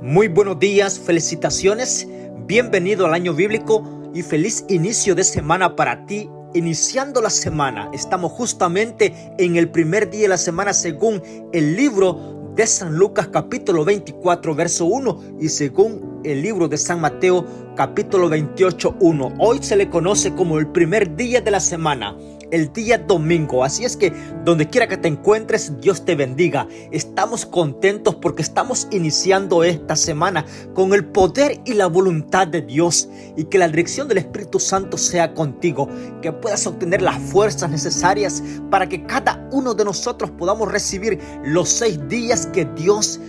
Muy buenos días, felicitaciones, bienvenido al año bíblico y feliz inicio de semana para ti. Iniciando la semana, estamos justamente en el primer día de la semana según el libro de San Lucas capítulo 24 verso 1 y según el libro de San Mateo capítulo 28 1. Hoy se le conoce como el primer día de la semana, el día domingo. Así es que donde quiera que te encuentres, Dios te bendiga. Estamos contentos porque estamos iniciando esta semana con el poder y la voluntad de Dios, y que la dirección del Espíritu Santo sea contigo, que puedas obtener las fuerzas necesarias para que cada uno de nosotros podamos recibir los 6 días que Dios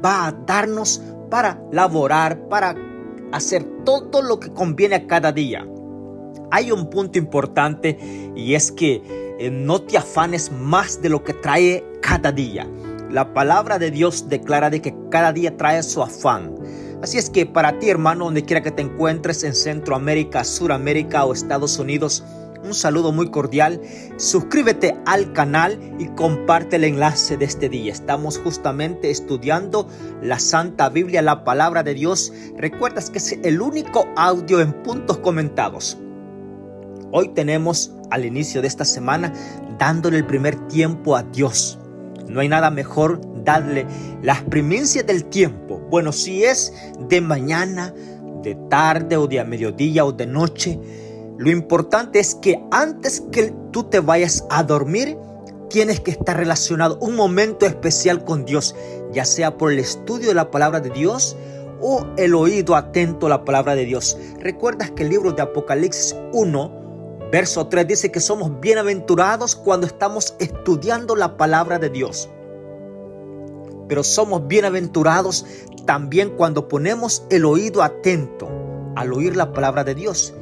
va a darnos para laborar, para hacer todo lo que conviene a cada día. Hay un punto importante, y es que no te afanes más de lo que trae cada día. La palabra de Dios declara de que cada día trae su afán. Así es que para ti, hermano, donde quiera que te encuentres, en Centroamérica, Suramérica o Estados Unidos, un saludo muy cordial. Suscríbete al canal y comparte el enlace de este día. Estamos justamente estudiando la Santa Biblia, la palabra de Dios. Recuerdas que es el único audio en puntos comentados. Hoy tenemos al inicio de esta semana dándole el primer tiempo a Dios. No hay nada mejor darle las primicias del tiempo. Bueno, si es de mañana, de tarde o de mediodía o de noche, lo importante es que antes que tú te vayas a dormir, tienes que estar relacionado un momento especial con Dios, ya sea por el estudio de la palabra de Dios o el oído atento a la palabra de Dios. Recuerdas que el libro de Apocalipsis 1, verso 3 dice que somos bienaventurados cuando estamos estudiando la palabra de Dios. Pero somos bienaventurados también cuando ponemos el oído atento al oír la palabra de Dios.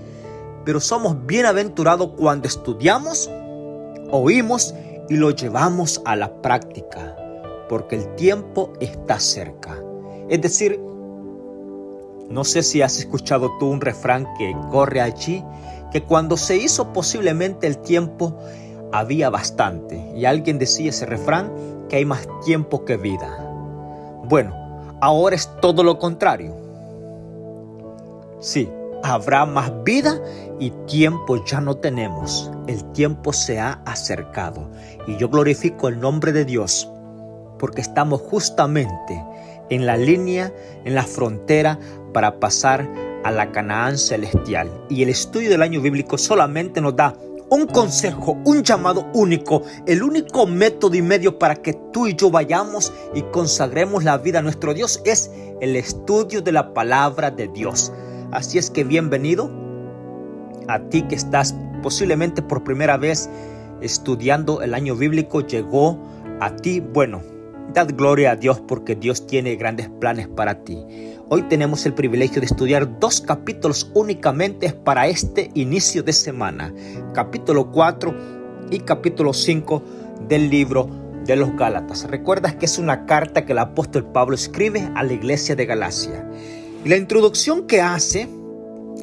Pero somos bienaventurados cuando estudiamos, oímos y lo llevamos a la práctica, porque el tiempo está cerca. Es decir, no sé si has escuchado tú un refrán que corre allí, que cuando se hizo posiblemente el tiempo había bastante. Y alguien decía ese refrán, que hay más tiempo que vida. Bueno, ahora es todo lo contrario. Sí, habrá más vida y tiempo ya no tenemos. El tiempo se ha acercado. Y yo glorifico el nombre de Dios, porque estamos justamente en la línea, en la frontera para pasar a la Canaán celestial. Y el estudio del año bíblico solamente nos da un consejo, un llamado único, el único método y medio para que tú y yo vayamos y consagremos la vida a nuestro Dios es el estudio de la palabra de Dios. Así es que bienvenido a ti que estás posiblemente por primera vez estudiando el año bíblico. Llegó a ti, bueno, dad gloria a Dios porque Dios tiene grandes planes para ti. Hoy tenemos el privilegio de estudiar 2 capítulos únicamente para este inicio de semana. Capítulo 4 y capítulo 5 del libro de los Gálatas. Recuerdas que es una carta que el apóstol Pablo escribe a la iglesia de Galacia. Y la introducción que hace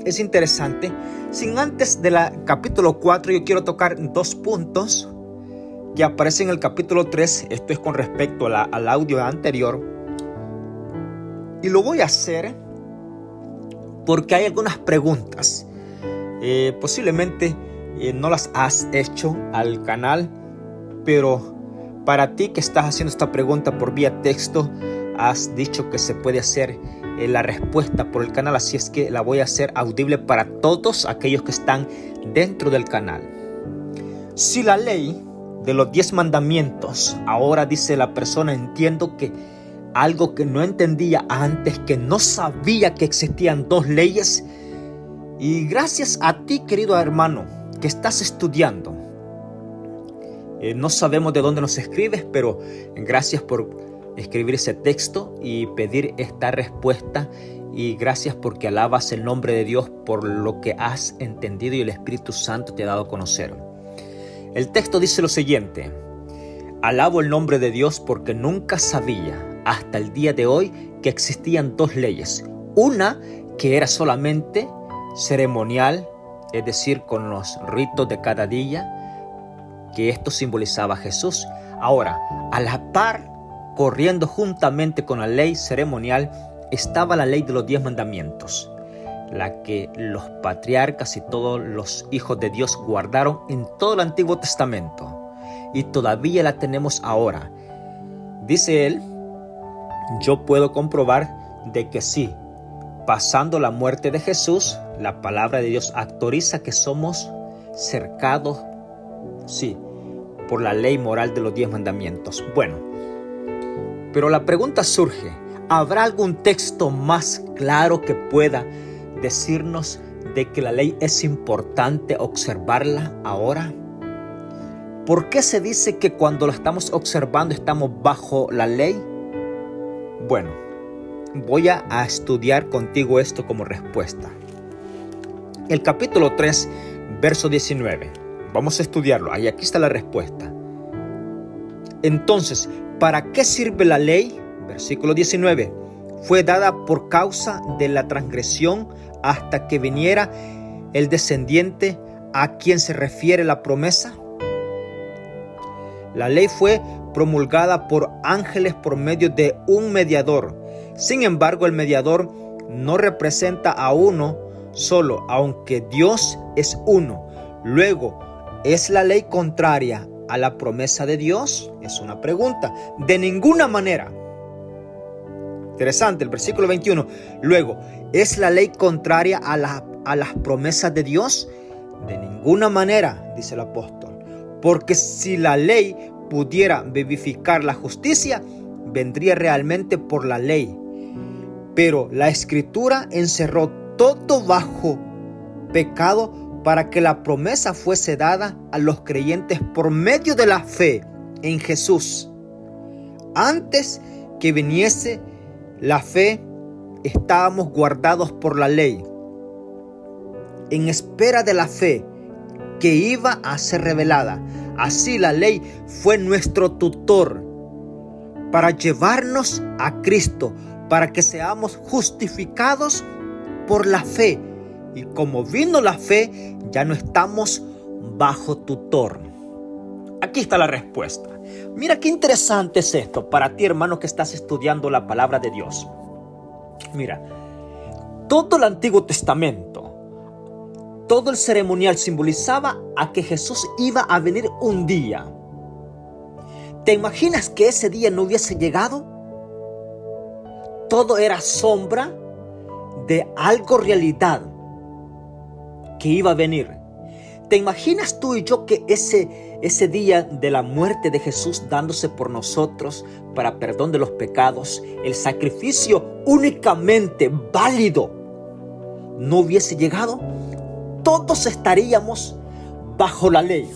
es interesante. Sin antes del capítulo 4, yo quiero tocar 2 puntos que aparecen en el capítulo 3. Esto es con respecto al audio anterior. Y lo voy a hacer porque hay algunas preguntas. Posiblemente no las has hecho al canal, pero para ti que estás haciendo esta pregunta por vía texto, has dicho que se puede hacer la respuesta por el canal. Así es que la voy a hacer audible para todos aquellos que están dentro del canal. Si la ley de los 10 mandamientos, ahora dice la persona, entiendo que algo que no entendía antes, que no sabía que existían 2 leyes. Y gracias a ti, querido hermano, que estás estudiando. No sabemos de dónde nos escribes, pero gracias por escribir ese texto y pedir esta respuesta. Y gracias porque alabas el nombre de Dios por lo que has entendido y el Espíritu Santo te ha dado a conocer. El texto dice lo siguiente: alabo el nombre de Dios porque nunca sabía hasta el día de hoy que existían 2 leyes. Una que era solamente ceremonial, es decir, con los ritos de cada día, que esto simbolizaba a Jesús. Ahora, a la par, corriendo juntamente con la ley ceremonial, estaba la ley de los 10 mandamientos, la que los patriarcas y todos los hijos de Dios guardaron en todo el Antiguo Testamento, y todavía la tenemos ahora. Dice él: yo puedo comprobar de que sí, pasando la muerte de Jesús, la palabra de Dios autoriza que somos cercados, sí, por la ley moral de los 10 mandamientos. Bueno, pero la pregunta surge: ¿habrá algún texto más claro que pueda decirnos de que la ley es importante observarla ahora? ¿Por qué se dice que cuando la estamos observando estamos bajo la ley? Bueno, voy a estudiar contigo esto como respuesta. El capítulo 3, verso 19. Vamos a estudiarlo. Ahí, aquí está la respuesta. Entonces, ¿para qué sirve la ley? Versículo 19. Fue dada por causa de la transgresión hasta que viniera el descendiente a quien se refiere la promesa. La ley fue promulgada por ángeles por medio de un mediador. Sin embargo, el mediador no representa a uno solo, aunque Dios es uno. Luego, ¿es la ley contraria a la promesa de Dios? Es una pregunta. De ninguna manera. Interesante, el versículo 21. Luego, ¿es la ley contraria a las promesas de Dios? De ninguna manera, dice el apóstol. Porque si la ley pudiera vivificar la justicia, vendría realmente por la ley. Pero la Escritura encerró todo bajo pecado para que la promesa fuese dada a los creyentes por medio de la fe en Jesús. Antes que viniese la fe, estábamos guardados por la ley, en espera de la fe que iba a ser revelada. Así la ley fue nuestro tutor para llevarnos a Cristo, para que seamos justificados por la fe. Y como vino la fe, ya no estamos bajo tutor. Aquí está la respuesta. Mira qué interesante es esto para ti, hermano, que estás estudiando la palabra de Dios. Mira, todo el Antiguo Testamento, todo el ceremonial simbolizaba a que Jesús iba a venir un día. ¿Te imaginas que ese día no hubiese llegado? Todo era sombra de algo realidad que iba a venir. ¿Te imaginas tú y yo que ese día de la muerte de Jesús dándose por nosotros para perdón de los pecados, el sacrificio únicamente válido, no hubiese llegado? Todos estaríamos bajo la ley.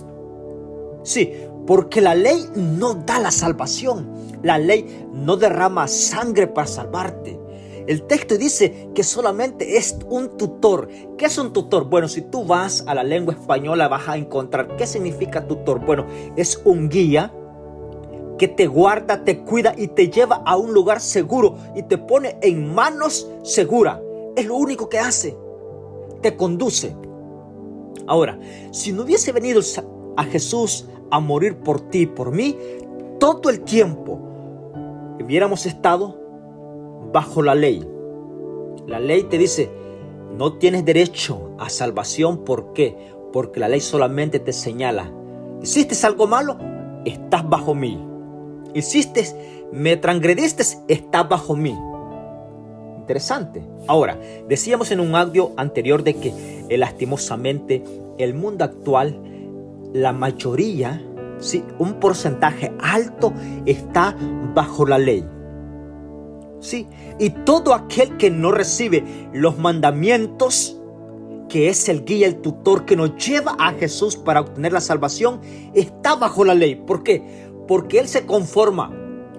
Sí, porque la ley no da la salvación. La ley no derrama sangre para salvarte. El texto dice que solamente es un tutor. ¿Qué es un tutor? Bueno, si tú vas a la lengua española vas a encontrar qué significa tutor. Bueno, es un guía que te guarda, te cuida y te lleva a un lugar seguro y te pone en manos seguras. Es lo único que hace. Te conduce. Ahora, si no hubiese venido a Jesús a morir por ti y por mí, todo el tiempo hubiéramos estado bajo la ley. La ley te dice: no tienes derecho a salvación. ¿Por qué? Porque la ley solamente te señala: hiciste algo malo, estás bajo mí. Me transgrediste, estás bajo mí. Interesante. Ahora, decíamos en un audio anterior de que lastimosamente el mundo actual, la mayoría, sí, un porcentaje alto está bajo la ley. Sí, y todo aquel que no recibe los mandamientos, que es el guía, el tutor que nos lleva a Jesús para obtener la salvación, está bajo la ley. ¿Por qué? Porque él se conforma,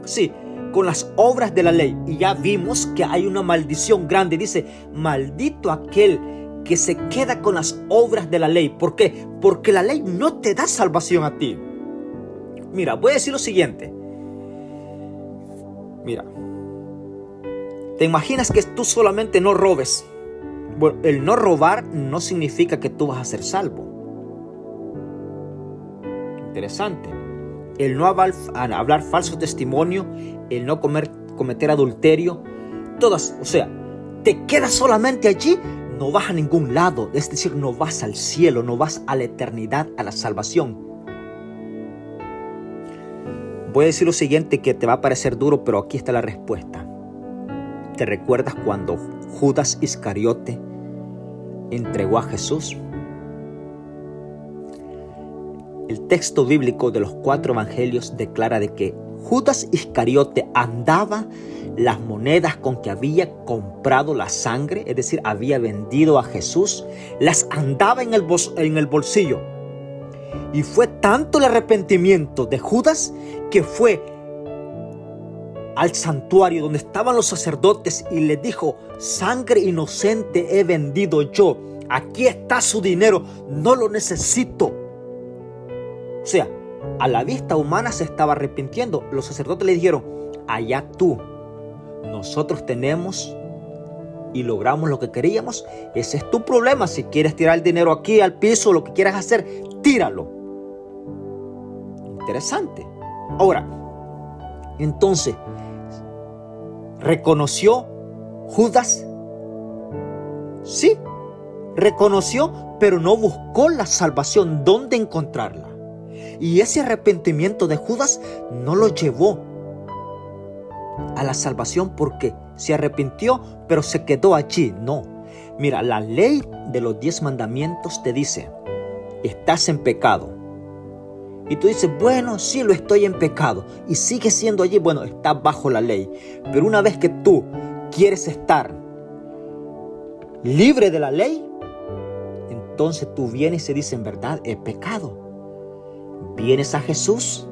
sí, con las obras de la ley. Y ya vimos que hay una maldición grande. Dice: maldito aquel que se queda con las obras de la ley. ¿Por qué? Porque la ley no te da salvación a ti. Mira, voy a decir lo siguiente. Mira, ¿te imaginas que tú solamente no robes? Bueno, el no robar no significa que tú vas a ser salvo. Interesante. El no hablar falso testimonio, el no cometer adulterio, todas, o sea, te quedas solamente allí, no vas a ningún lado, es decir, no vas al cielo, no vas a la eternidad, a la salvación. Voy a decir lo siguiente que te va a parecer duro, pero aquí está la respuesta. ¿Te recuerdas cuando Judas Iscariote entregó a Jesús? El texto bíblico de los 4 evangelios declara de que Judas Iscariote andaba las monedas con que había comprado la sangre, es decir, había vendido a Jesús, las andaba en el bolsillo. Y fue tanto el arrepentimiento de Judas que fue al santuario donde estaban los sacerdotes y les dijo: sangre inocente he vendido yo, aquí está su dinero, no lo necesito. O sea, a la vista humana se estaba arrepintiendo. Los sacerdotes le dijeron: allá tú, nosotros tenemos y logramos lo que queríamos, ese es tu problema. Si quieres tirar el dinero aquí al piso, lo que quieras hacer, tíralo. Interesante. Ahora, entonces, ¿reconoció Judas? Sí, reconoció, pero no buscó la salvación. ¿Dónde encontrarla? Y ese arrepentimiento de Judas no lo llevó a la salvación, porque se arrepintió, pero se quedó allí. No. Mira, la ley de los 10 mandamientos te dice: estás en pecado. Y tú dices: bueno, sí, lo estoy en pecado. Y sigues siendo allí. Bueno, estás bajo la ley. Pero una vez que tú quieres estar libre de la ley, entonces tú vienes y dices: en verdad, he pecado. Vienes a Jesús,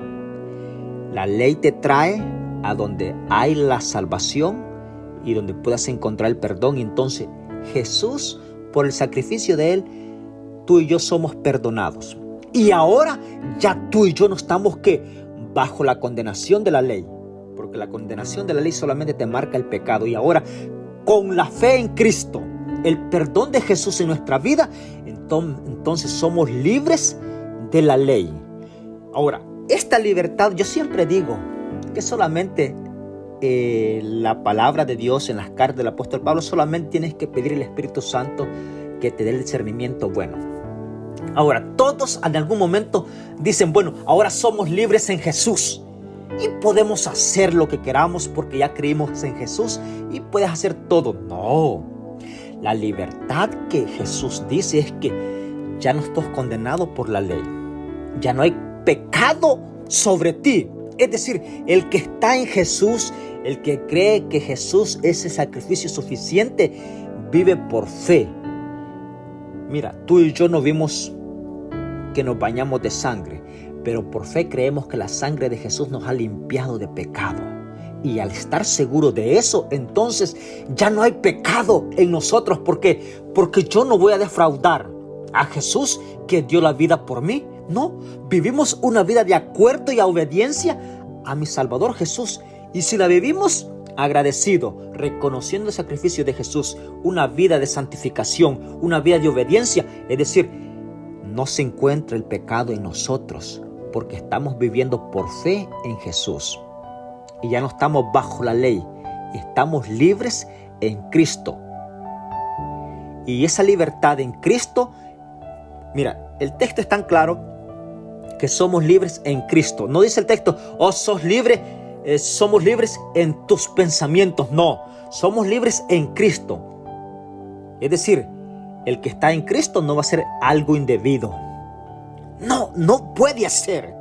la ley te trae a donde hay la salvación y donde puedas encontrar el perdón. Y entonces Jesús, por el sacrificio de Él, tú y yo somos perdonados. Y ahora ya tú y yo no estamos bajo la condenación de la ley, porque la condenación de la ley solamente te marca el pecado. Y ahora, con la fe en Cristo, el perdón de Jesús en nuestra vida, entonces somos libres de la ley. Ahora, esta libertad, yo siempre digo que solamente la palabra de Dios en las cartas del apóstol Pablo, solamente tienes que pedir al Espíritu Santo que te dé el discernimiento bueno. Ahora, todos en algún momento dicen: bueno, ahora somos libres en Jesús y podemos hacer lo que queramos porque ya creímos en Jesús y puedes hacer todo. No, la libertad que Jesús dice es que ya no estás condenado por la ley, ya no hay pecado sobre ti. Es decir, el que está en Jesús, el que cree que Jesús es el sacrificio suficiente, vive por fe. Mira, tú y yo no vimos que nos bañamos de sangre, pero por fe creemos que la sangre de Jesús nos ha limpiado de pecado. Y al estar seguro de eso, entonces ya no hay pecado en nosotros. ¿Por qué? Porque yo no voy a defraudar a Jesús, que dio la vida por mí. No, vivimos una vida de acuerdo y a obediencia a mi Salvador Jesús. Y si la vivimos agradecido, reconociendo el sacrificio de Jesús, una vida de santificación, una vida de obediencia, es decir, no se encuentra el pecado en nosotros, porque estamos viviendo por fe en Jesús. Y ya no estamos bajo la ley, estamos libres en Cristo. Y esa libertad en Cristo, mira, el texto es tan claro que somos libres en Cristo. No dice el texto: oh, sos libre, somos libres en tus pensamientos. No, somos libres en Cristo. Es decir, el que está en Cristo no va a hacer algo indebido. No puede hacer.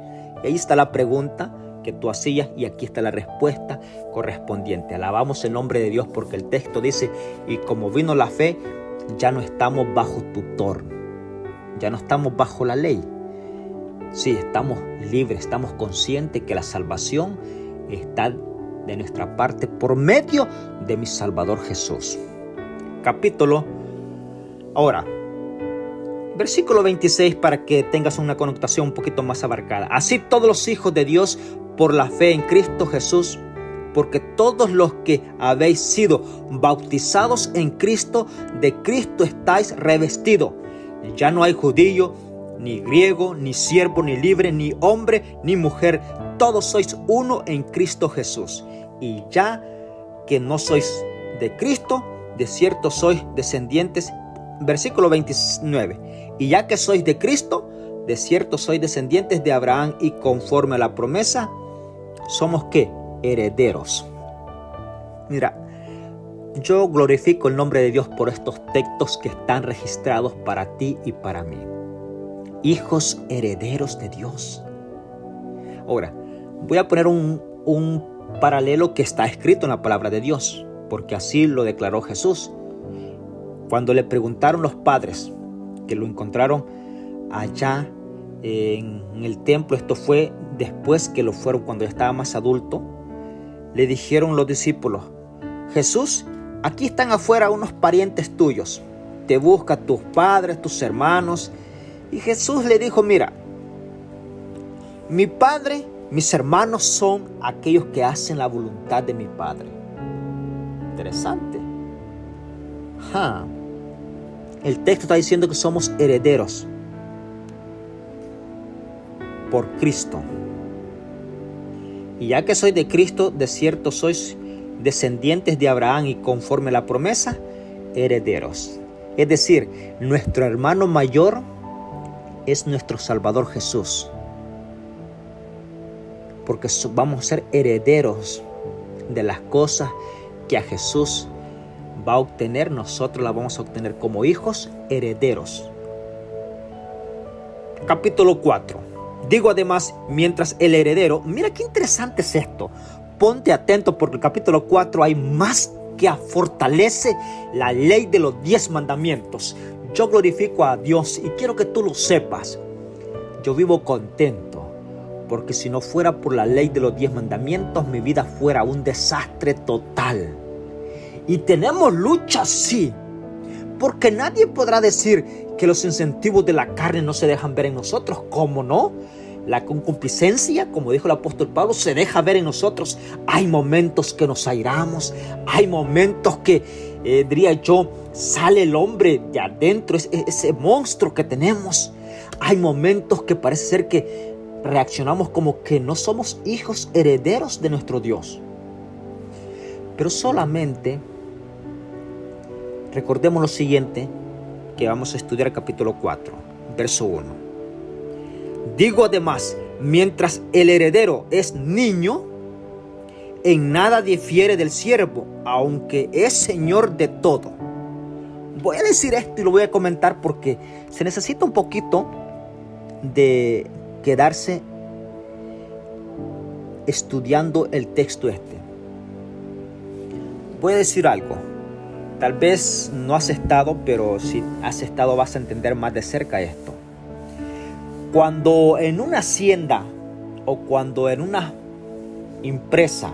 Y ahí está la pregunta que tú hacías y aquí está la respuesta correspondiente. Alabamos el nombre de Dios porque el texto dice: y como vino la fe, ya no estamos bajo tutor, ya no estamos bajo la ley. Sí, estamos libres, estamos conscientes que la salvación está de nuestra parte por medio de mi Salvador Jesús. Ahora, versículo 26, para que tengas una connotación un poquito más abarcada. Así todos los hijos de Dios por la fe en Cristo Jesús, porque todos los que habéis sido bautizados en Cristo, de Cristo estáis revestidos. Ya no hay judío, ni griego, ni siervo, ni libre, ni hombre, ni mujer. Todos sois uno en Cristo Jesús. Y ya que no sois de Cristo, de cierto sois descendientes. Versículo 29. Y ya que sois de Cristo, de cierto sois descendientes de Abraham, y conforme a la promesa, ¿somos qué? Herederos. Mira, yo glorifico el nombre de Dios por estos textos que están registrados para ti y para mí. Hijos herederos de Dios. Ahora, voy a poner un paralelo que está escrito en la palabra de Dios, porque así lo declaró Jesús. Cuando le preguntaron los padres que lo encontraron allá en el templo, esto fue después que lo fueron cuando ya estaba más adulto, le dijeron los discípulos: Jesús, aquí están afuera unos parientes tuyos, te buscan tus padres, tus hermanos. Y Jesús le dijo: mira, mi padre, mis hermanos son aquellos que hacen la voluntad de mi Padre. Interesante. El texto está diciendo que somos herederos por Cristo. Y ya que sois de Cristo, de cierto sois descendientes de Abraham, y conforme a la promesa, herederos. Es decir, nuestro hermano mayor es nuestro Salvador Jesús. Porque vamos a ser herederos de las cosas que a Jesús va a obtener. Nosotros las vamos a obtener como hijos herederos. Capítulo 4. Digo además, mientras el heredero, mira qué interesante es esto. Ponte atento porque el capítulo 4 hay más que fortalece la ley de los 10 mandamientos. Yo glorifico a Dios y quiero que tú lo sepas. Yo vivo contento, porque si no fuera por la ley de los 10 mandamientos, mi vida fuera un desastre total. Y tenemos lucha, sí, porque nadie podrá decir que los incentivos de la carne no se dejan ver en nosotros. ¿Cómo no? La concupiscencia, como dijo el apóstol Pablo, se deja ver en nosotros. Hay momentos que nos airamos, hay momentos que, diría yo, sale el hombre de adentro, ese monstruo que tenemos. Hay momentos que parece ser que reaccionamos como que no somos hijos herederos de nuestro Dios. Pero solamente recordemos lo siguiente que vamos a estudiar el capítulo 4, verso 1. Digo además, mientras el heredero es niño, en nada difiere del siervo, aunque es señor de todo. Voy a decir esto y lo voy a comentar porque se necesita un poquito de quedarse estudiando el texto este. Voy a decir algo. Tal vez no has estado, pero si has estado vas a entender más de cerca esto. Cuando en una hacienda o cuando en una empresa,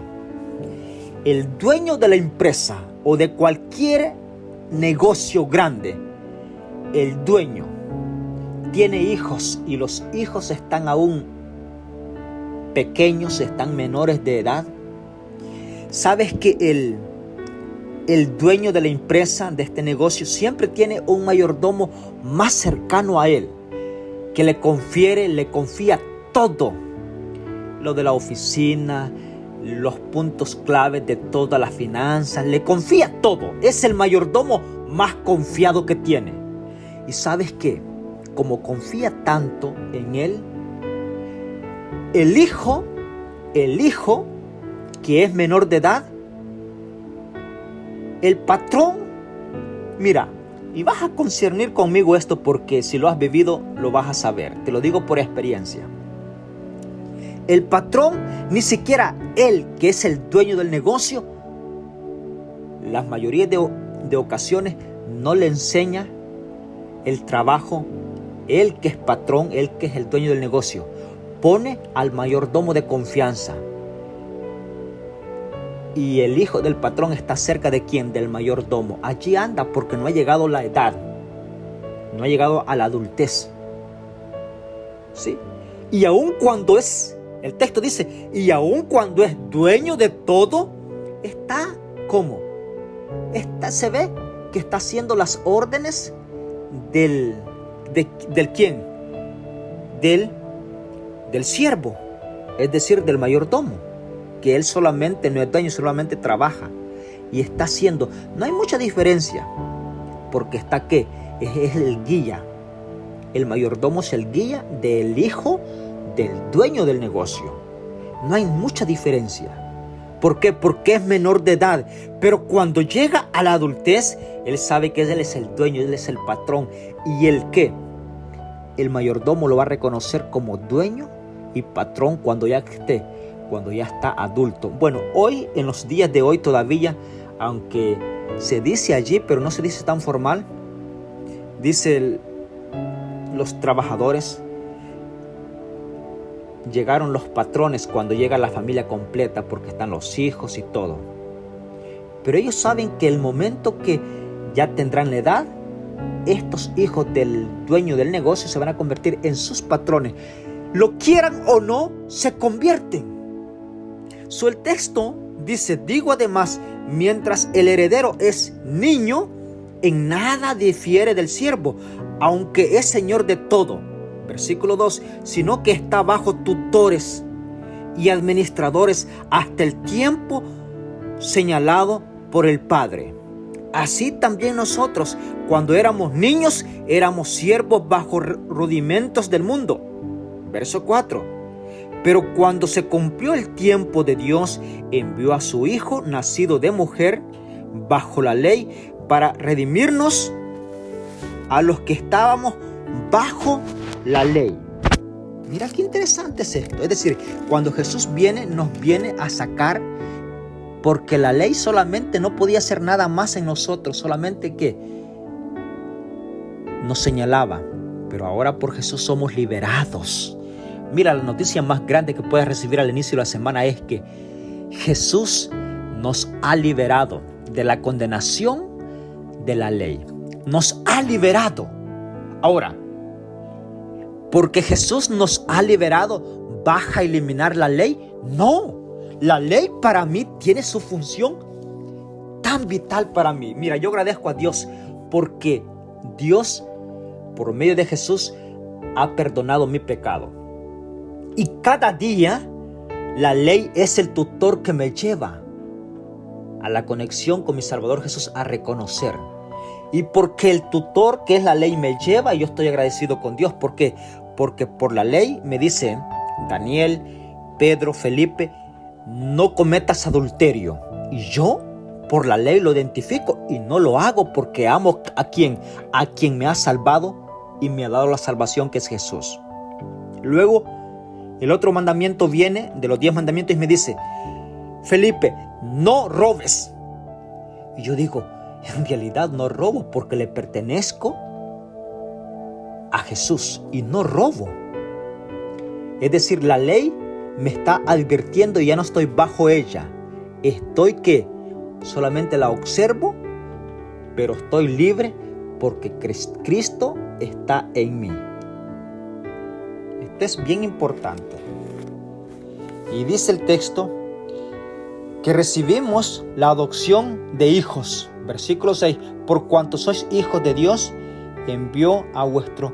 el dueño de la empresa o de cualquier negocio grande, el dueño tiene hijos y los hijos están aún pequeños, están menores de edad, sabes que el dueño de la empresa, de este negocio, siempre tiene un mayordomo más cercano a él, que le confía todo, lo de la oficina, los puntos claves de todas las finanzas, le confía todo. Es el mayordomo más confiado que tiene. Y ¿sabes qué? Como confía tanto en él, el hijo que es menor de edad, el patrón, mira, y vas a concernir conmigo esto porque si lo has vivido lo vas a saber, te lo digo por experiencia. El patrón, ni siquiera él, que es el dueño del negocio, la mayoría de ocasiones no le enseña el trabajo. Él que es patrón, él que es el dueño del negocio, pone al mayordomo de confianza. Y el hijo del patrón está cerca de ¿quién? Del mayordomo. Allí anda porque no ha llegado la edad, no ha llegado a la adultez. ¿Sí? Y aun cuando es, el texto dice, y aun cuando es dueño de todo, está ¿cómo? Se ve que está haciendo las órdenes ¿del quién? Del siervo, es decir, del mayordomo, que él solamente no es dueño, solamente trabaja. y está haciendo. No hay mucha diferencia, porque está ¿qué? Es el guía. El mayordomo es el guía del hijo del dueño del negocio. No hay mucha diferencia. ¿Por qué? Porque es menor de edad. Pero cuando llega a la adultez, él sabe que él es el dueño, él es el patrón. ¿Y el qué? El mayordomo lo va a reconocer como dueño y patrón cuando ya está adulto. Bueno, hoy, en los días de hoy todavía, aunque se dice allí, pero no se dice tan formal, dice los trabajadores, llegaron los patrones cuando llega la familia completa, porque están los hijos y todo. Pero ellos saben que el momento que ya tendrán la edad, estos hijos del dueño del negocio se van a convertir en sus patrones. Lo quieran o no, se convierten. El texto dice, digo además, mientras el heredero es niño, en nada difiere del siervo, aunque es señor de todo. Versículo 2, sino que está bajo tutores y administradores hasta el tiempo señalado por el Padre. Así también nosotros, cuando éramos niños, éramos siervos bajo rudimentos del mundo. Verso 4. Pero cuando se cumplió el tiempo de Dios, envió a su Hijo, nacido de mujer, bajo la ley, para redimirnos a los que estábamos bajo la ley. Mira qué interesante es esto. Es decir, cuando Jesús viene, nos viene a sacar, porque la ley solamente no podía hacer nada más en nosotros, solamente que nos señalaba. Pero ahora por Jesús somos liberados. Mira, la noticia más grande que puedes recibir al inicio de la semana es que Jesús nos ha liberado de la condenación de la ley. Nos ha liberado. Ahora, porque Jesús nos ha liberado, ¿baja a eliminar la ley? No, la ley para mí tiene su función tan vital para mí. Mira, yo agradezco a Dios porque Dios, por medio de Jesús, ha perdonado mi pecado. Y cada día la ley es el tutor que me lleva a la conexión con mi Salvador Jesús, a reconocer. Y porque el tutor que es la ley me lleva, yo estoy agradecido con Dios. ¿Por qué? Porque por la ley me dice Daniel, Pedro, Felipe, no cometas adulterio. Y yo por la ley lo identifico y no lo hago porque amo a quien me ha salvado y me ha dado la salvación, que es Jesús. Luego el otro mandamiento viene de los 10 mandamientos y me dice, Felipe, no robes. Y yo digo, en realidad no robo porque le pertenezco a Jesús y no robo. Es decir, la ley me está advirtiendo y ya no estoy bajo ella. Estoy que solamente la observo, pero estoy libre porque Cristo está en mí. Esto es bien importante. Y dice el texto que recibimos la adopción de hijos. Versículo 6. Por cuanto sois hijos de Dios, envió a vuestro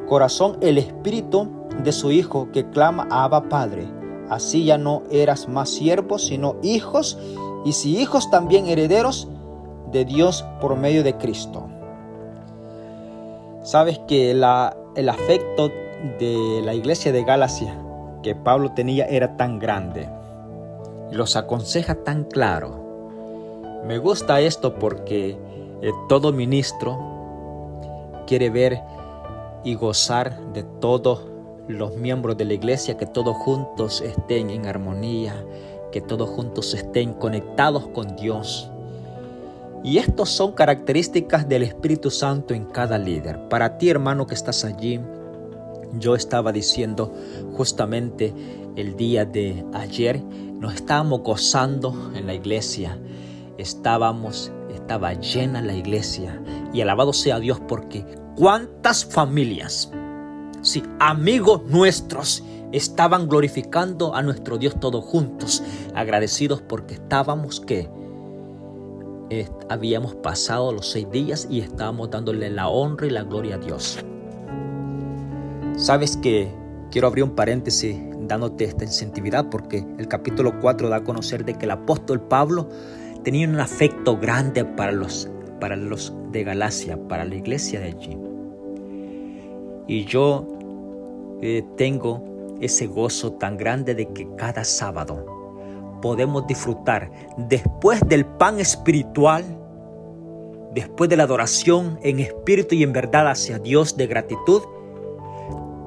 corazón el espíritu de su Hijo que clama a Abba Padre. Así ya no eras más siervos, sino hijos, y si hijos también herederos de Dios por medio de Cristo. Sabes que el afecto de la iglesia de Galacia que Pablo tenía era tan grande, los aconseja tan claro. Me gusta esto porque todo ministro quiere ver y gozar de todos los miembros de la iglesia, que todos juntos estén en armonía, que todos juntos estén conectados con Dios. Y estas son características del Espíritu Santo en cada líder. Para ti, hermano, que estás allí, yo estaba diciendo justamente el día de ayer, nos estábamos gozando en la iglesia, estaba llena la iglesia, y alabado sea Dios, porque cuántas familias, sí, amigos nuestros, estaban glorificando a nuestro Dios todos juntos, agradecidos porque estábamos habíamos pasado los 6 días y estábamos dándole la honra y la gloria a Dios. Sabes que quiero abrir un paréntesis dándote esta incentividad, porque el capítulo 4 da a conocer de que el apóstol Pablo tenían un afecto grande para los de Galacia, para la iglesia de allí. Y yo tengo ese gozo tan grande de que cada sábado podemos disfrutar, después del pan espiritual, después de la adoración en espíritu y en verdad hacia Dios de gratitud,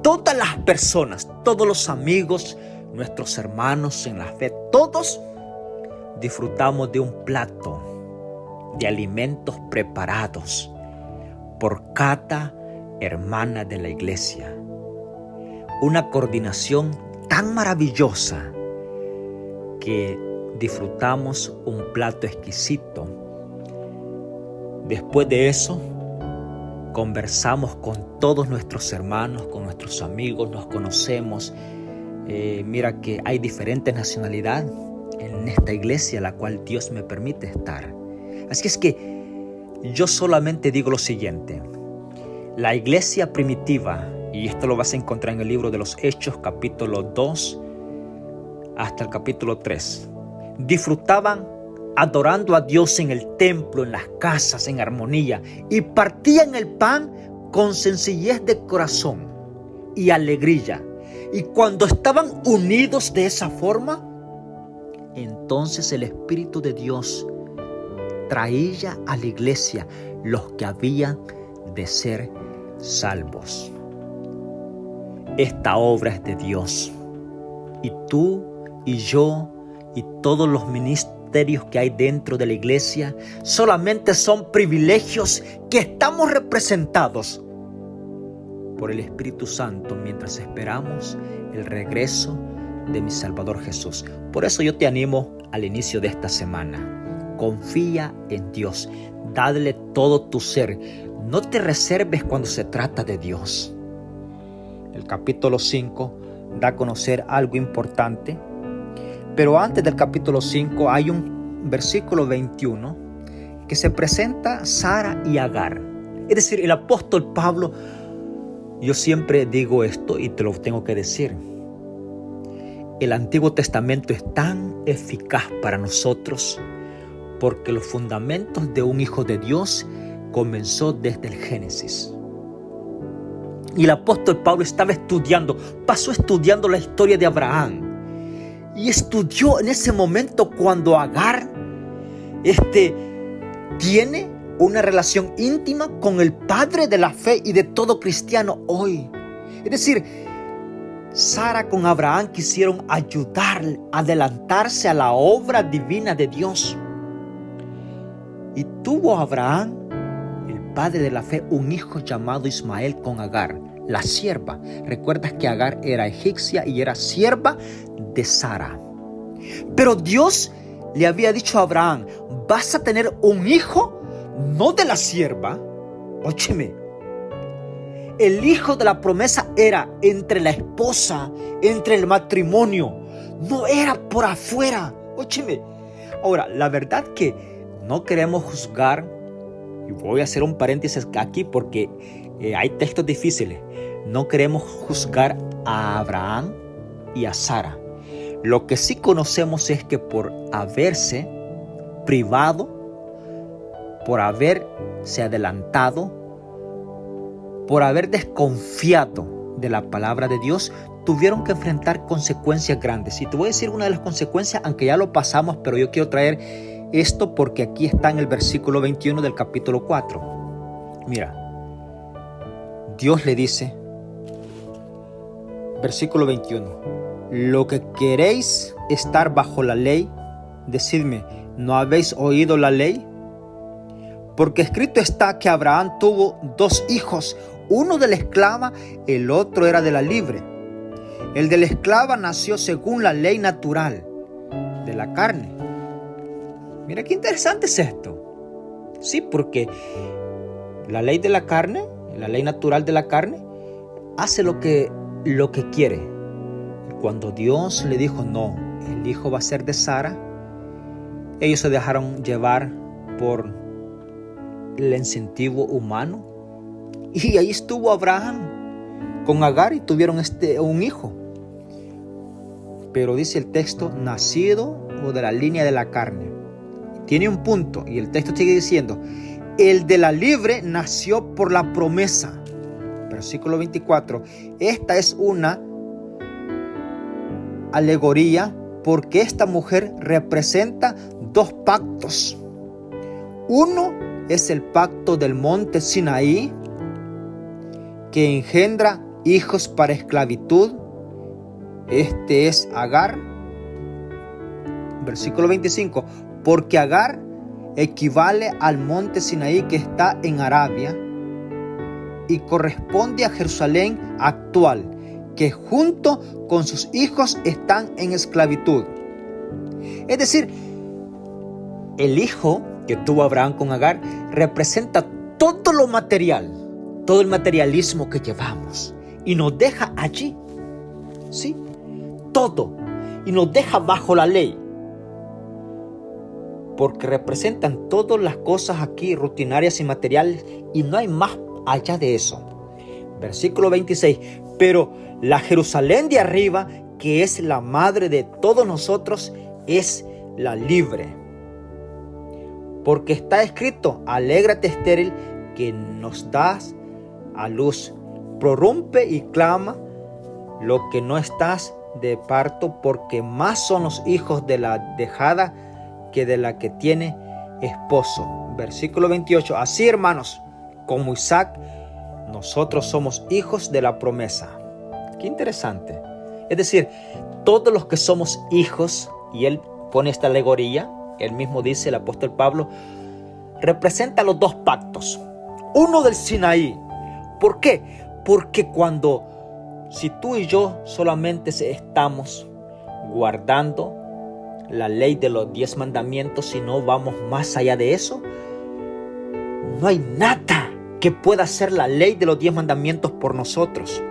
todas las personas, todos los amigos, nuestros hermanos en la fe, todos disfrutamos de un plato de alimentos preparados por cada hermana de la iglesia. Una coordinación tan maravillosa que disfrutamos un plato exquisito. Después de eso, conversamos con todos nuestros hermanos, con nuestros amigos, nos conocemos. Mira que hay diferentes nacionalidades en esta iglesia, la cual Dios me permite estar. Así es que yo solamente digo lo siguiente: la iglesia primitiva, y esto lo vas a encontrar en el libro de los Hechos, capítulo 2 hasta el capítulo 3, disfrutaban adorando a Dios en el templo, en las casas, en armonía, y partían el pan con sencillez de corazón y alegría. Y cuando estaban unidos de esa forma, entonces el Espíritu de Dios traía a la iglesia los que habían de ser salvos. Esta obra es de Dios, y tú y yo y todos los ministerios que hay dentro de la iglesia solamente son privilegios que estamos representados por el Espíritu Santo mientras esperamos el regreso de mi Salvador Jesús. Por eso yo te animo al inicio de esta semana: confía en Dios, dale todo tu ser, no te reserves cuando se trata de Dios. El capítulo 5 da a conocer algo importante, pero antes del capítulo 5 hay un versículo 21 que se presenta Sara y Agar. Es decir, el apóstol Pablo, yo siempre digo esto y te lo tengo que decir: el Antiguo Testamento es tan eficaz para nosotros porque los fundamentos de un hijo de Dios comenzó desde el Génesis. Y el apóstol Pablo pasó estudiando la historia de Abraham. Y estudió en ese momento cuando Agar tiene una relación íntima con el padre de la fe y de todo cristiano hoy. Es decir, Sara con Abraham quisieron ayudarle a adelantarse a la obra divina de Dios. Y tuvo Abraham, el padre de la fe, un hijo llamado Ismael con Agar, la sierva. Recuerdas que Agar era egipcia y era sierva de Sara. Pero Dios le había dicho a Abraham: vas a tener un hijo, no de la sierva. Óyeme, el hijo de la promesa era entre la esposa, entre el matrimonio, no era por afuera. Óyeme. Ahora, la verdad que no queremos juzgar, y voy a hacer un paréntesis aquí porque hay textos difíciles. No queremos juzgar a Abraham y a Sara. Lo que sí conocemos es que por haberse privado, por haberse adelantado, por haber desconfiado de la palabra de Dios, tuvieron que enfrentar consecuencias grandes. Y te voy a decir una de las consecuencias, aunque ya lo pasamos, pero yo quiero traer esto porque aquí está en el versículo 21 del capítulo 4. Mira, Dios le dice, versículo 21, lo que queréis estar bajo la ley, decidme, ¿no habéis oído la ley? Porque escrito está que Abraham tuvo 2 hijos, uno de la esclava, el otro era de la libre. El de la esclava nació según la ley natural de la carne. Mira qué interesante es esto. Sí, porque la ley de la carne, la ley natural de la carne, hace lo que quiere. Cuando Dios le dijo no, el hijo va a ser de Sara, ellos se dejaron llevar por el incentivo humano. Y ahí estuvo Abraham con Agar y tuvieron un hijo. Pero dice el texto, nacido o de la línea de la carne. tiene un punto y el texto sigue diciendo: el de la libre nació por la promesa. Versículo 24. Esta es una alegoría porque esta mujer representa dos pactos. Uno es el pacto del monte Sinaí, que engendra hijos para esclavitud. Este es Agar. Versículo 25. Porque Agar equivale al monte Sinaí que está en Arabia y corresponde a Jerusalén actual, que junto con sus hijos están en esclavitud. Es decir, el hijo que tuvo Abraham con Agar representa todo lo material, todo el materialismo que llevamos, y nos deja allí, ¿sí? Todo, y nos deja bajo la ley, porque representan todas las cosas aquí rutinarias y materiales, y no hay más allá de eso. Versículo 26. Pero la Jerusalén de arriba, que es la madre de todos nosotros, es la libre. Porque está escrito: alégrate, estéril, que nos das a luz. Prorrumpe y clama lo que no estás de parto, porque más son los hijos de la dejada que de la que tiene esposo. Versículo 28. Así, hermanos, como Isaac, nosotros somos hijos de la promesa. Qué interesante. Es decir, todos los que somos hijos, y él pone esta alegoría, él mismo dice, el apóstol Pablo, representa los dos pactos. Uno del Sinaí. ¿Por qué? Porque si tú y yo solamente estamos guardando la ley de los 10 mandamientos y no vamos más allá de eso, no hay nada que pueda hacer la ley de los 10 mandamientos por nosotros.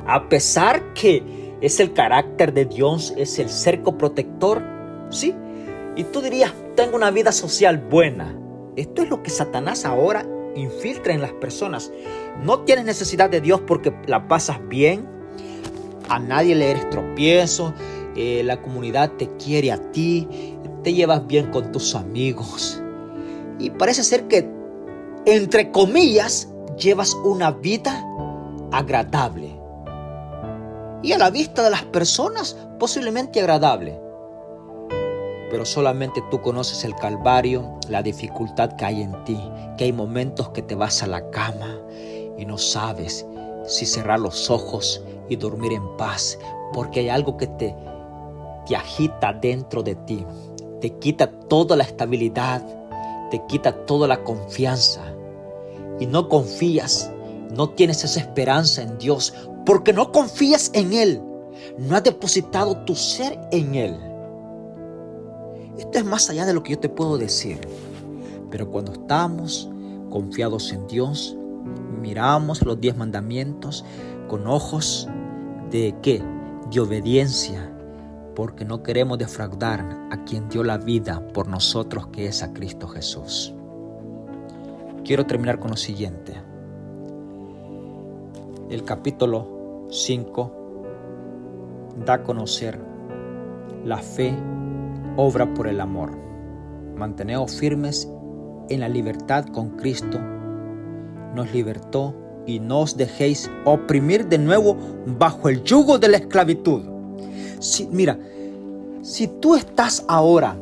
A pesar que es el carácter de Dios, es el cerco protector, ¿sí? Y tú dirías, tengo una vida social buena. Esto es lo que Satanás ahora infiltra en las personas. No tienes necesidad de Dios porque la pasas bien, a nadie le eres tropiezo, la comunidad te quiere a ti, te llevas bien con tus amigos. Y parece ser que, entre comillas, llevas una vida agradable. Y a la vista de las personas, posiblemente agradable. Pero solamente tú conoces el calvario, la dificultad que hay en ti, que hay momentos que te vas a la cama y no sabes si cerrar los ojos y dormir en paz, porque hay algo que te agita dentro de ti, te quita toda la estabilidad, te quita toda la confianza y no confías, no tienes esa esperanza en Dios, porque no confías en Él, no has depositado tu ser en Él. Esto es más allá de lo que yo te puedo decir. Pero cuando estamos confiados en Dios, miramos los 10 mandamientos con ojos de ¿qué? De obediencia, porque no queremos defraudar a quien dio la vida por nosotros, que es a Cristo Jesús. Quiero terminar con lo siguiente. El capítulo 5 da a conocer la fe obra por el amor. Manteneos firmes en la libertad con Cristo. Nos libertó y no os dejéis oprimir de nuevo bajo el yugo de la esclavitud. Si tú estás ahora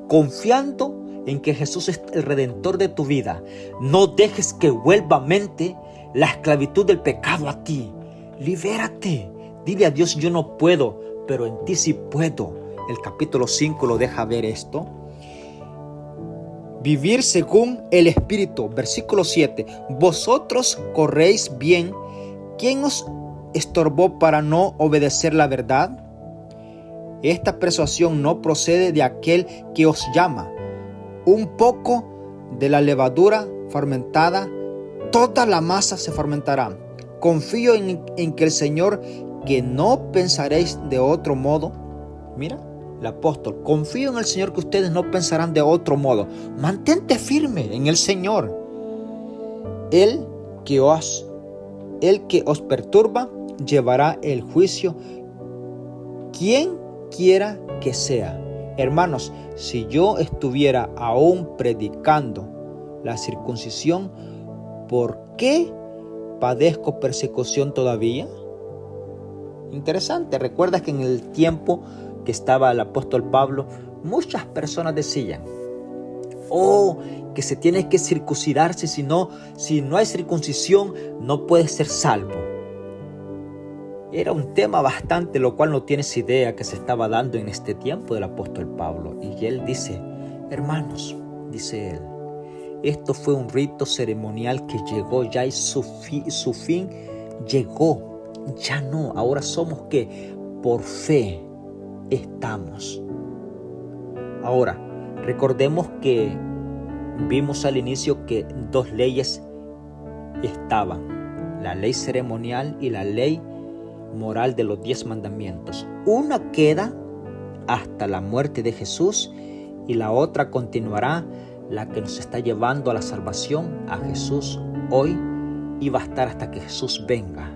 confiando en que Jesús es el redentor de tu vida, no dejes que vuelva a mente la esclavitud del pecado a ti. Libérate. Dile a Dios: yo no puedo, pero en ti sí puedo. El capítulo 5 lo deja ver esto. Vivir según el Espíritu. Versículo 7. Vosotros corréis bien. ¿Quién os estorbó para no obedecer la verdad? Esta persuasión no procede de aquel que os llama. Un poco de la levadura fermentada, toda la masa se fermentará. Confío en que el Señor, que no pensaréis de otro modo. Mira, el apóstol, confío en el Señor que ustedes no pensarán de otro modo. Mantente firme en el Señor. El que os perturba llevará el juicio, quien quiera que sea. Hermanos, si yo estuviera aún predicando la circuncisión, ¿por qué padezco persecución todavía? Interesante. Recuerda que en el tiempo que estaba el apóstol Pablo, muchas personas decían, que se tiene que circuncidarse, si no hay circuncisión, no puede ser salvo. Era un tema bastante, lo cual no tienes idea que se estaba dando en este tiempo del apóstol Pablo. Y él dice, hermanos, dice él, esto fue un rito ceremonial que llegó ya y su fin llegó. Ya no, ahora somos que por fe estamos. Ahora, recordemos que vimos al inicio que dos leyes estaban, la ley ceremonial y la ley moral de los 10 mandamientos. Una queda hasta la muerte de Jesús y la otra continuará, la que nos está llevando a la salvación, a Jesús hoy, y va a estar hasta que Jesús venga.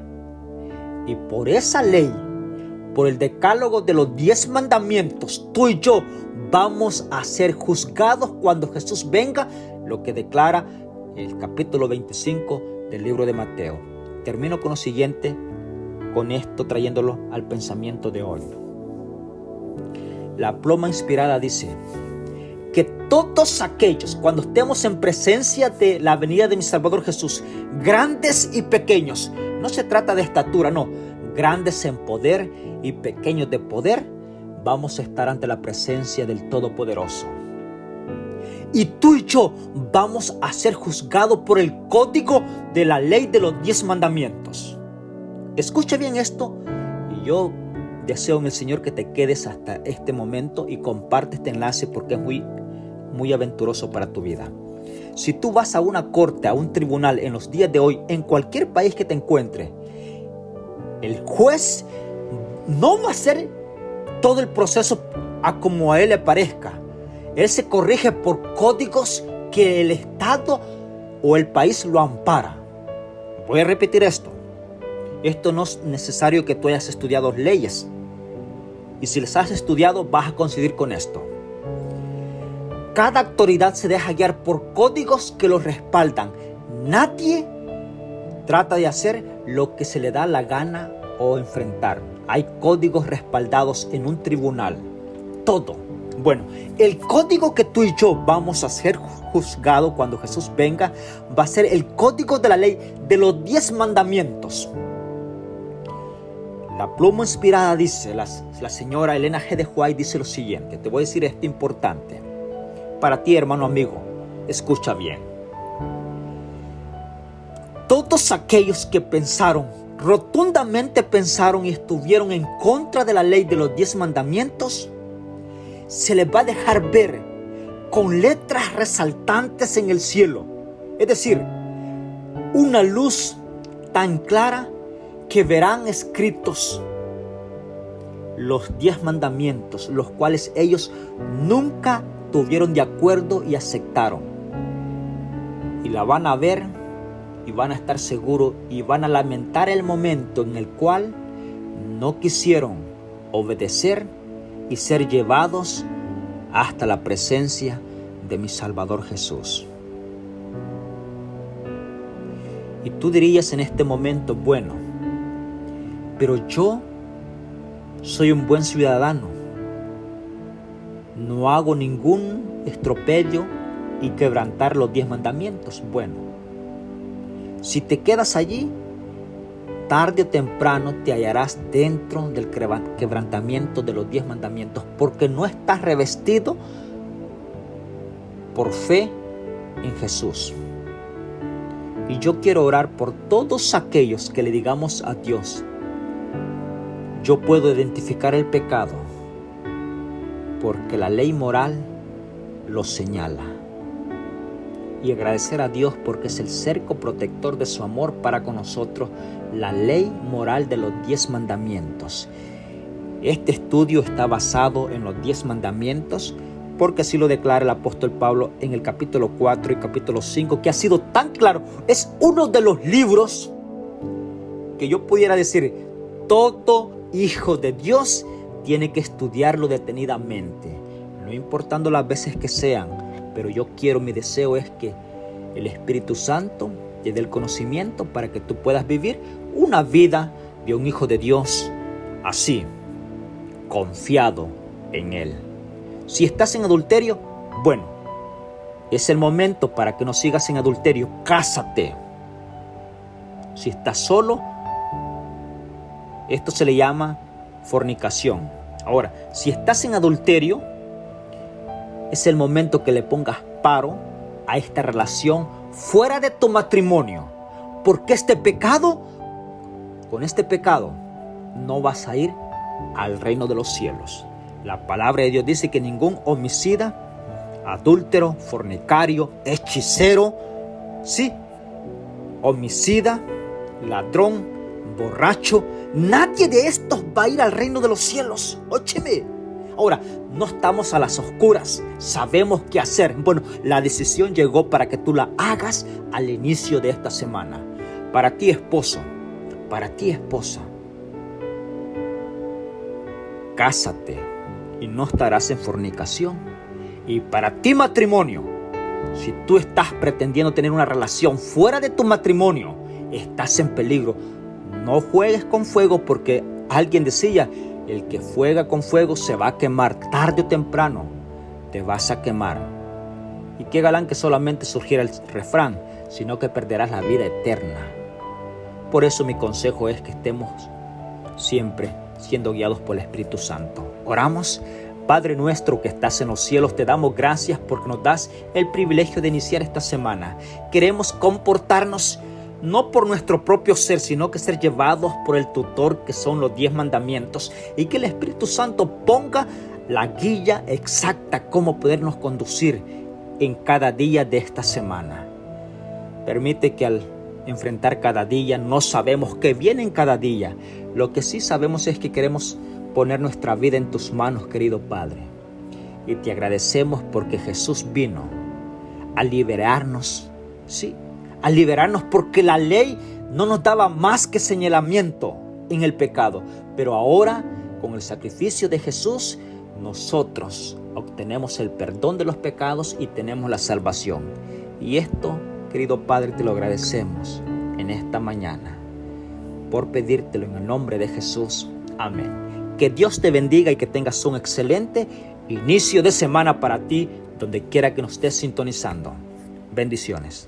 Y por esa ley, por el decálogo de los 10 mandamientos, tú y yo vamos a ser juzgados cuando Jesús venga, lo que declara el capítulo 25 del libro de Mateo. Termino con lo siguiente, con esto trayéndolo al pensamiento de hoy. La pluma inspirada dice que todos aquellos, cuando estemos en presencia de la venida de mi Salvador Jesús, grandes y pequeños, no se trata de estatura, no, grandes en poder y pequeños de poder, vamos a estar ante la presencia del Todopoderoso. Y tú y yo vamos a ser juzgados por el código de la ley de los 10 mandamientos. Escucha bien esto, y yo deseo en el Señor que te quedes hasta este momento y comparte este enlace porque es muy aventuroso para tu vida. Si tú vas a una corte, a un tribunal en los días de hoy, en cualquier país que te encuentres, el juez no va a hacer todo el proceso a como a él le parezca. Él se corrige por códigos que el Estado o el país lo ampara. Voy a repetir esto. Esto no es necesario que tú hayas estudiado leyes. Y si las has estudiado, vas a coincidir con esto. Cada autoridad se deja guiar por códigos que los respaldan. Nadie trata de hacer lo que se le da la gana o enfrentar. Hay códigos respaldados en un tribunal. Todo. Bueno, el código que tú y yo vamos a ser juzgados cuando Jesús venga va a ser el código de la ley de los 10 mandamientos. La pluma inspirada dice, la señora Elena G. de White dice lo siguiente. Te voy a decir esto importante. Para ti, hermano amigo, escucha bien. Todos aquellos que rotundamente pensaron y estuvieron en contra de la ley de los 10 mandamientos, se les va a dejar ver con letras resaltantes en el cielo. Es decir, una luz tan clara que verán escritos los 10 mandamientos, los cuales ellos nunca tuvieron de acuerdo y aceptaron. Y la van a ver y van a estar seguros y van a lamentar el momento en el cual no quisieron obedecer y ser llevados hasta la presencia de mi Salvador Jesús. Y tú dirías en este momento, bueno, pero yo soy un buen ciudadano, no hago ningún estropello y quebrantar los 10 mandamientos. Bueno, si te quedas allí, tarde o temprano te hallarás dentro del quebrantamiento de los 10 mandamientos, porque no estás revestido por fe en Jesús. Y yo quiero orar por todos aquellos que le digamos a Dios, yo puedo identificar el pecado porque la ley moral lo señala. Y agradecer a Dios porque es el cerco protector de su amor para con nosotros, la ley moral de los 10 mandamientos. Este estudio está basado en los 10 mandamientos porque así lo declara el apóstol Pablo en el capítulo 4 y capítulo 5, que ha sido tan claro. Es uno de los libros que yo pudiera decir, todo hijo de Dios tiene que estudiarlo detenidamente. no importando las veces que sean, pero mi deseo es que el Espíritu Santo te dé el conocimiento para que tú puedas vivir una vida de un hijo de Dios así, confiado en Él. Si estás en adulterio, bueno, es el momento para que no sigas en adulterio. Cásate. Si estás solo, esto se le llama fornicación. Ahora, si estás en adulterio, es el momento que le pongas paro a esta relación fuera de tu matrimonio. Porque con este pecado, no vas a ir al reino de los cielos. La palabra de Dios dice que ningún homicida, adúltero, fornicario, hechicero, sí, homicida, ladrón, borracho, nadie de estos va a ir al reino de los cielos. Óyeme. Ahora, no estamos a las oscuras, sabemos qué hacer. Bueno, la decisión llegó para que tú la hagas al inicio de esta semana. Para ti, esposo, para ti, esposa, cásate y no estarás en fornicación. Y para ti, matrimonio, si tú estás pretendiendo tener una relación fuera de tu matrimonio, estás en peligro. No juegues con fuego, porque alguien decía: el que juega con fuego se va a quemar. Tarde o temprano te vas a quemar. Y qué galán que solamente surgiera el refrán, sino que perderás la vida eterna. Por eso mi consejo es que estemos siempre siendo guiados por el Espíritu Santo. Oramos. Padre nuestro que estás en los cielos, te damos gracias porque nos das el privilegio de iniciar esta semana. Queremos comportarnos no por nuestro propio ser, sino que ser llevados por el tutor, que son los 10 mandamientos, y que el Espíritu Santo ponga la guía exacta cómo podernos conducir en cada día de esta semana. Permite que al enfrentar cada día, no sabemos qué viene en cada día. Lo que sí sabemos es que queremos poner nuestra vida en tus manos, querido Padre. Y te agradecemos porque Jesús vino a liberarnos, sí, a liberarnos, porque la ley no nos daba más que señalamiento en el pecado. Pero ahora, con el sacrificio de Jesús, nosotros obtenemos el perdón de los pecados y tenemos la salvación. Y esto, querido Padre, te lo agradecemos en esta mañana por pedírtelo en el nombre de Jesús. Amén. Que Dios te bendiga y que tengas un excelente inicio de semana para ti, donde quiera que nos estés sintonizando. Bendiciones.